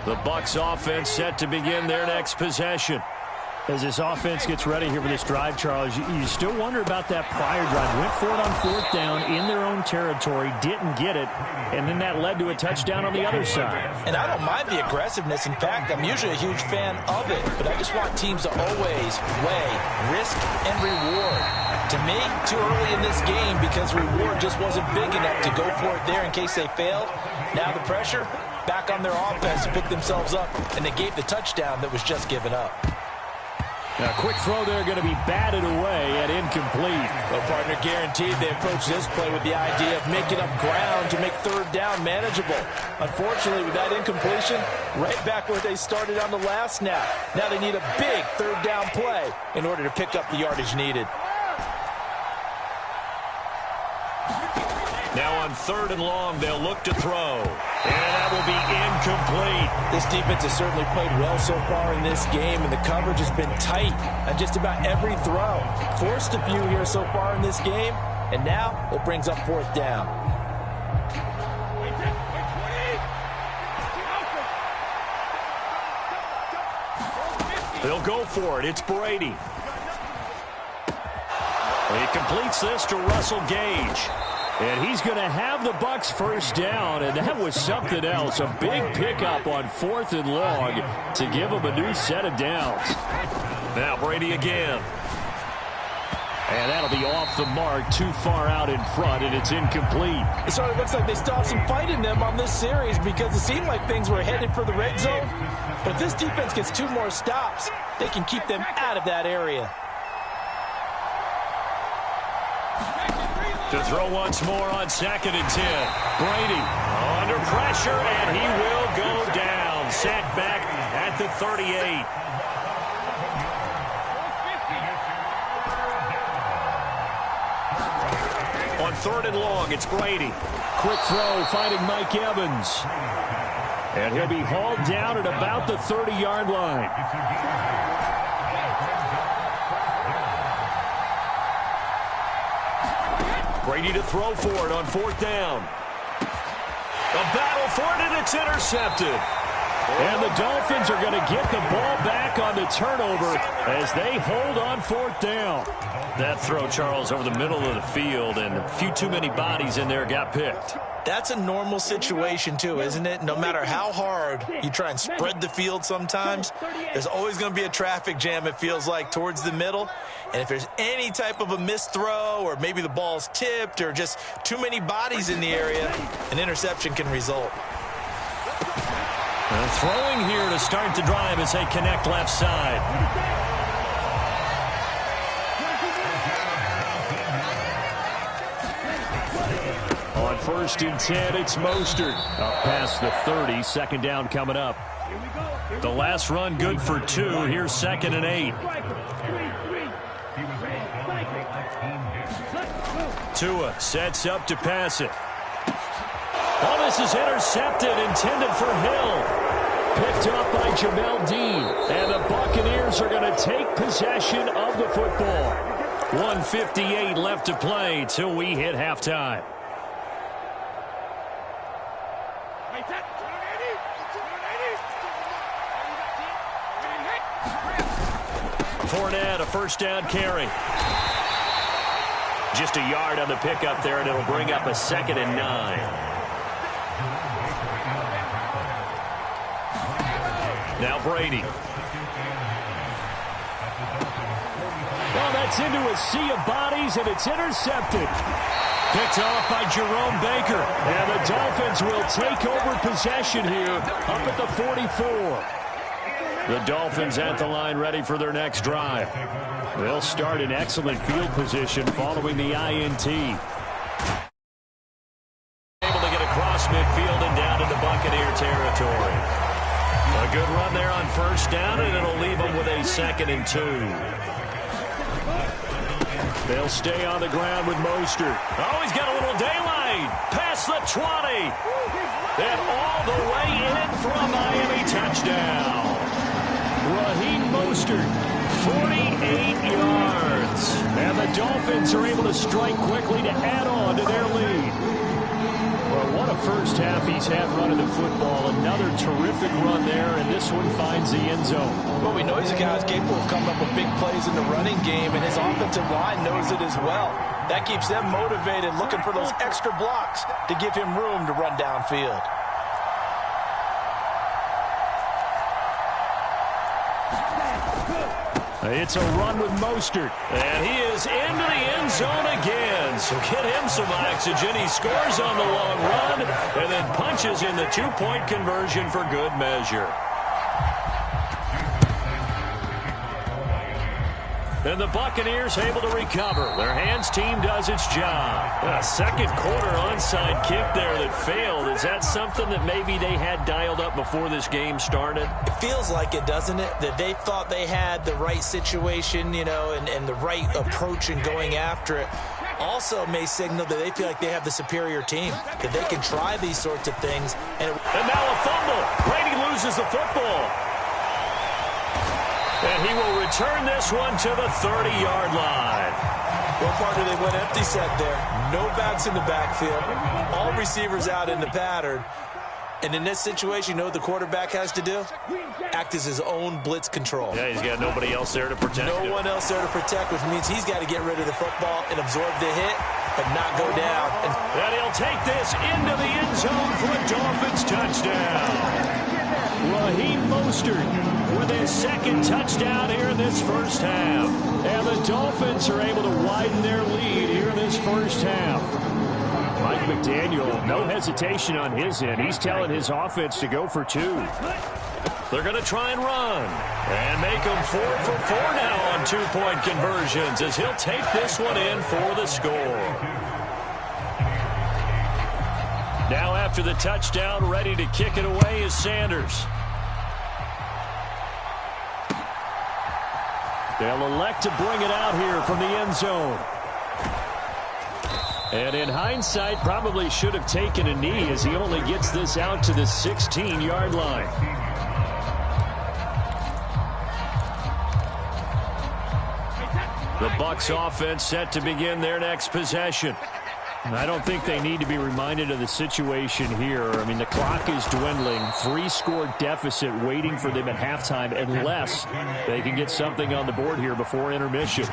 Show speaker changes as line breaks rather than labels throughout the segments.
The Bucs offense set to begin their next possession.
As this offense gets ready here for this drive, Charles, you still wonder about that prior drive. Went for it on fourth down in their own territory, didn't get it, and then that led to a touchdown on the other side.
And I don't mind the aggressiveness. In fact, I'm usually a huge fan of it, but I just want teams to always weigh risk and reward. To me, too early in this game because reward just wasn't big enough to go for it there in case they failed. Now the pressure back on their offense to pick themselves up, and they gave the touchdown that was just given up.
Now, quick throw there going to be batted away at incomplete.
Well, partner, guaranteed they approach this play with the idea of making up ground to make third down manageable. Unfortunately, with that incompletion, right back where they started on the last snap. Now they need a big third down play in order to pick up the yardage needed.
Now on 3rd and long, they'll look to throw. And that will be incomplete.
This defense has certainly played well so far in this game, and the coverage has been tight on just about every throw. Forced a few here so far in this game, and now it brings up 4th down.
They'll go for it. It's Brady. He completes this to Russell Gage.
And he's going to have the Bucs first down, and that was something else. A big pickup on 4th and long to give them a new set of downs.
Now Brady again.
And that'll be off the mark, too far out in front, and it's incomplete.
It sort of looks like they still have some fight in them on this series because it seemed like things were headed for the red zone. But if this defense gets 2 more stops, they can keep them out of that area.
To throw once more on 2nd and 10. Brady under pressure, and he will go down. Sacked back at the 38. On 3rd and long, it's Brady.
Quick throw, finding Mike Evans. And he'll be hauled down at about the 30-yard line.
Brady to throw for it on 4th down. A battle for it, and it's intercepted.
And the Dolphins are going to get the ball back on the turnover as they hold on 4th down.
That throw, Charles, over the middle of the field, and a few too many bodies in there got picked.
That's a normal situation, too, isn't it? No matter how hard you try and spread the field sometimes, there's always going to be a traffic jam, it feels like, towards the middle. And if there's any type of a missed throw or maybe the ball's tipped or just too many bodies in the area, an interception can result.
Throwing here to start the drive as they connect left side.
On 1st and 10, it's Mostert. Up past the 30, 2nd down coming up.
The last run good for 2. Here's 2nd and 8. Tua sets up to pass it. Oh, this is intercepted, intended for Hill. Picked up by Jamel Dean. And the Buccaneers are going to take possession of the football. 1:58 left to play till we hit halftime. Fournette, a 1st down carry. Just a yard on the pickup there, and it'll bring up a 2nd and 9. Now Brady.
Well, that's into a sea of bodies, and it's intercepted.
Picked off by Jerome Baker.
And the Dolphins will take over possession here up at the 44.
The Dolphins at the line ready for their next drive.
They'll start in excellent field position following the INT.
Able to get across midfield and down into Buccaneer territory. A good run there on 1st down, and it'll leave them with a 2nd and 2.
They'll stay on the ground with Mostert.
Oh, he's got a little daylight. Past the 20. And all the way in for a Miami touchdown.
Raheem Mostert, 48 yards. And the Dolphins are able to strike quickly to add on to their lead. Well, what a first half he's had running the football. Another terrific run there, and this one finds the end zone.
Well, we know he's a guy who's capable of coming up with big plays in the running game, and his offensive line knows it as well. That keeps them motivated, looking for those extra blocks to give him room to run downfield.
It's a run with Mostert.
And he is into the end zone again. So get him some oxygen. He scores on the long run and then punches in the two-point conversion for good measure. And the Buccaneers able to recover. Their hands team does its job. A second quarter onside kick there that failed. Is that something that maybe they had dialed up before this game started?
It feels like it, doesn't it? That they thought they had the right situation, you know, and the right approach in going after it. Also may signal that they feel like they have the superior team, that they can try these sorts of things.
And now a fumble. Brady loses the football. And he will return this one to the 30-yard line.
Well, partner, they went empty set there. No backs in the backfield. All receivers out in the pattern. And in this situation, you know what the quarterback has to do? Act as his own blitz control.
Yeah, he's got nobody else there to protect him.
No one else there to protect, which means he's got to get rid of the football and absorb the hit, but not go down.
And he'll take this into the end zone for a Dolphins touchdown.
Raheem Mostert with his second touchdown here in this first half. And the Dolphins are able to widen their lead here in this first half. Mike McDaniel, no hesitation on his end. He's telling his offense to go for two.
They're going to try and run. And make them 4 for 4 now on two-point conversions as he'll take this one in for the score. Now after the touchdown, ready to kick it away is Sanders.
They'll elect to bring it out here from the end zone. And in hindsight, probably should have taken a knee as he only gets this out to the 16-yard line. The Bucs offense set to begin their next possession. I don't think they need to be reminded of the situation here. I mean, the clock is dwindling. 3-score deficit waiting for them at halftime unless they can get something on the board here before intermission.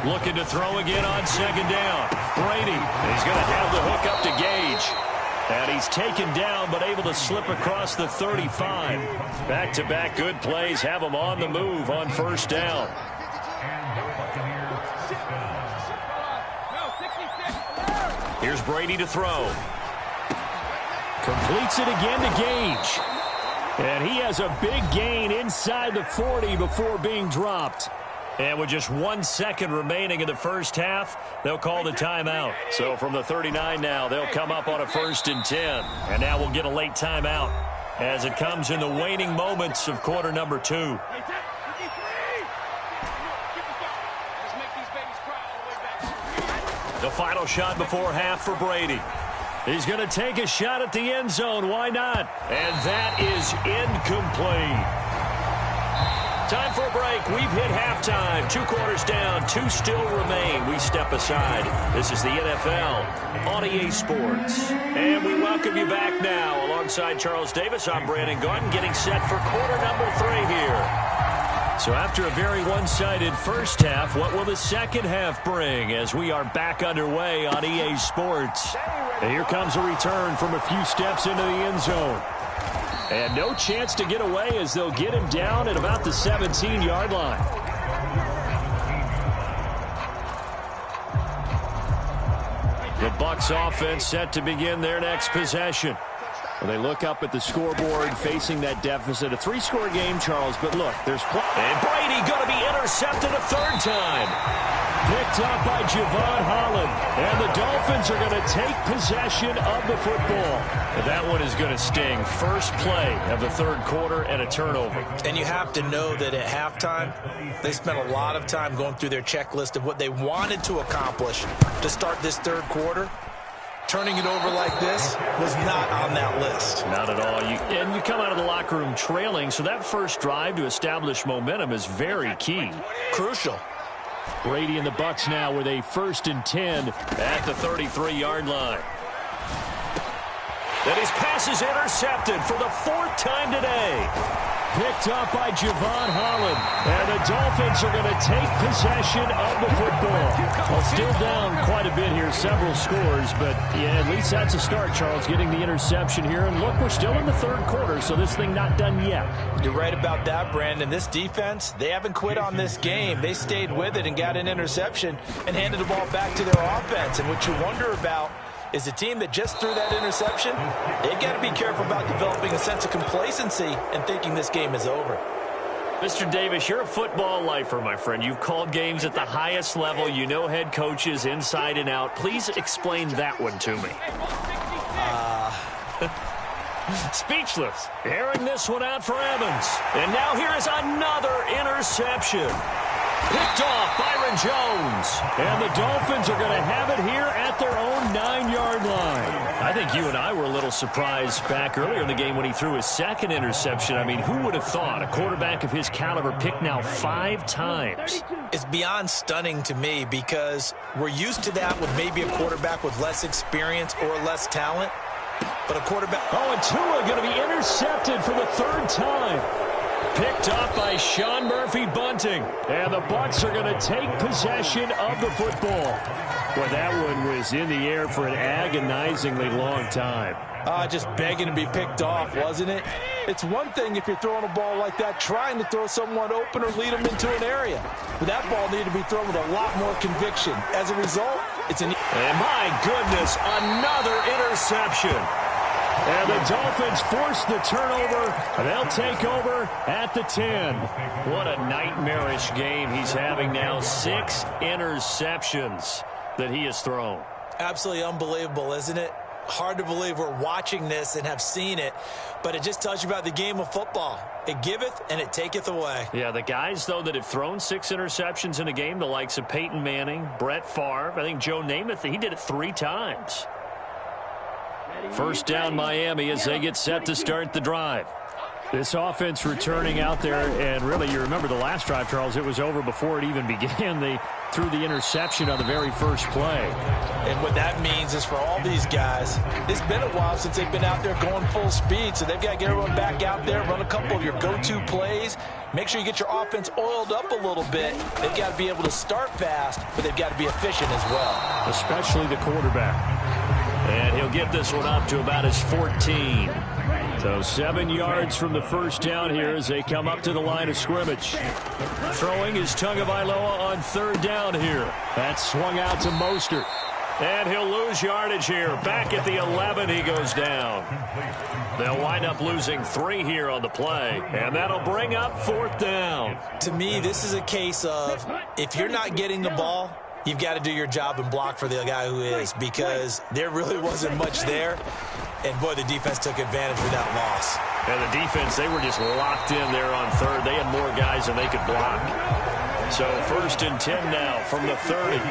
Looking to throw again on second down. Brady. He's going to have the hook up to Gage. And he's taken down but able to slip across the 35. Back-to-back good plays have him on the move on first down. Here's Brady to throw.
Completes it again to Gage. And he has a big gain inside the 40 before being dropped.
And with just 1 second remaining in the first half, they'll call the timeout. So from the 39 now, they'll come up on a 1st and 10. And now we'll get a late timeout as it comes in the waning moments of quarter number 2. The final shot before half for Brady. He's going to take a shot at the end zone. Why not? And that is incomplete. Time for a break. We've hit halftime. 2 quarters down. 2 still remain. We step aside. This is the NFL on EA Sports. And we welcome you back now. Alongside Charles Davis, I'm Brandon Gaudin getting set for quarter number 3 here. So after a very one-sided first half, what will the second half bring as we are back underway on EA Sports? And here comes a return from a few steps into the end zone. And no chance to get away as they'll get him down at about the 17-yard line. The Bucs offense set to begin their next possession. Well, they look up at the scoreboard facing that deficit. A 3-score game, Charles, but look, there's... And Brady going to be intercepted a 3rd time.
Picked up by Javon Holland. And the Dolphins are going to take possession of the football.
And that one is going to sting. First play of the 3rd quarter and a turnover.
And you have to know that at halftime, they spent a lot of time going through their checklist of what they wanted to accomplish to start this 3rd quarter. Turning it over like this was not on that list.
Not at all. And you come out of the locker room trailing, so that first drive to establish momentum is very key.
Crucial.
Brady and the Bucs now with a 1st and 10
at the 33-yard line. And his pass is intercepted for the 4th time today. Picked up by Javon Holland. And the Dolphins are going to take possession of the football. Well, still down quite a bit here, several scores. But, yeah, at least that's a start, Charles, getting the interception here. And, look, we're still in the 3rd quarter, so this thing not done yet.
You're right about that, Brandon. This defense, they haven't quit on this game. They stayed with it and got an interception and handed the ball back to their offense. And what you wonder about is a team that just threw that interception, they've got to be careful about developing a sense of complacency and thinking this game is over.
Mr. Davis, you're a football lifer, my friend. You've called games at the highest level. You know head coaches inside and out. Please explain that one to me. Speechless. Airing this one out for Evans. And now here is another interception. Picked off Byron Jones. And the Dolphins are going to have it here at their own 9-yard line. I think you and I were a little surprised back earlier in the game when he threw his 2nd interception. I mean, who would have thought a quarterback of his caliber picked now 5 times?
It's beyond stunning to me because we're used to that with maybe a quarterback with less experience or less talent. But a quarterback...
Oh, and Tua going to be intercepted for the 3rd time. Picked up by Sean Murphy-Bunting. And the Bucs are going to take possession of the football. Well, that one was in the air for an agonizingly long time.
Just begging to be picked off, wasn't it? It's one thing if you're throwing a ball like that, trying to throw someone open or lead them into an area. But that ball needed to be thrown with a lot more conviction. As a result, it's an...
And my goodness, another interception. And the Dolphins force the turnover. They'll take over at the 10. What a nightmarish game he's having now. 6 interceptions that he has thrown.
Absolutely unbelievable, isn't it? Hard to believe we're watching this and have seen it, but it just tells you about the game of football. It giveth and it taketh away.
Yeah, the guys, though, that have thrown 6 interceptions in a game, the likes of Peyton Manning, Brett Favre, I think Joe Namath, he did it 3 times. First down Miami as they get set to start the drive. This offense returning out there, and really, you remember the last drive, Charles, it was over before it even began. They threw the interception on the very first play.
And what that means is for all these guys, it's been a while since they've been out there going full speed, so they've got to get everyone back out there, run a couple of your go-to plays, make sure you get your offense oiled up a little bit. They've got to be able to start fast, but they've got to be efficient as well.
Especially the quarterback. And he'll get this one up to about his 14. So 7 yards from the first down here as they come up to the line of scrimmage. Throwing is Tagovailoa on 3rd down here. That's swung out to Mostert. And he'll lose yardage here. Back at the 11, he goes down. They'll wind up losing 3 here on the play. And that'll bring up 4th down.
To me, this is a case of if you're not getting the ball, you've got to do your job and block for the guy who is, because there really wasn't much there. And, boy, the defense took advantage of that loss.
And the defense, they were just locked in there on 3rd. They had more guys than they could block. So 1st and 10 now from the 30.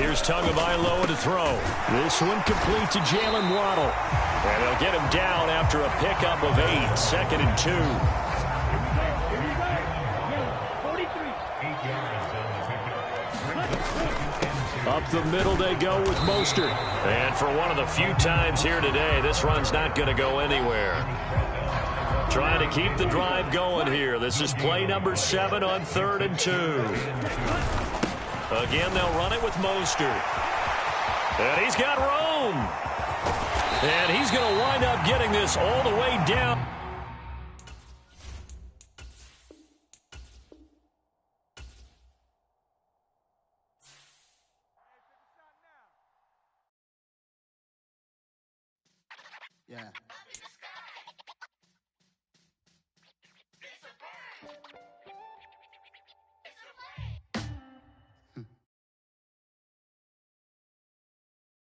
Here's Tagovailoa to throw. This one complete to Jalen Waddle. And they'll get him down after a pickup of 8. 2nd and 2. Up the middle they go with Mostert. And for one of the few times here today, this run's not going to go anywhere. Trying to keep the drive going here. This is play number 7 on 3rd and 2. Again, they'll run it with Mostert. And he's got room. And he's going to wind up getting this all the way down.
Yeah.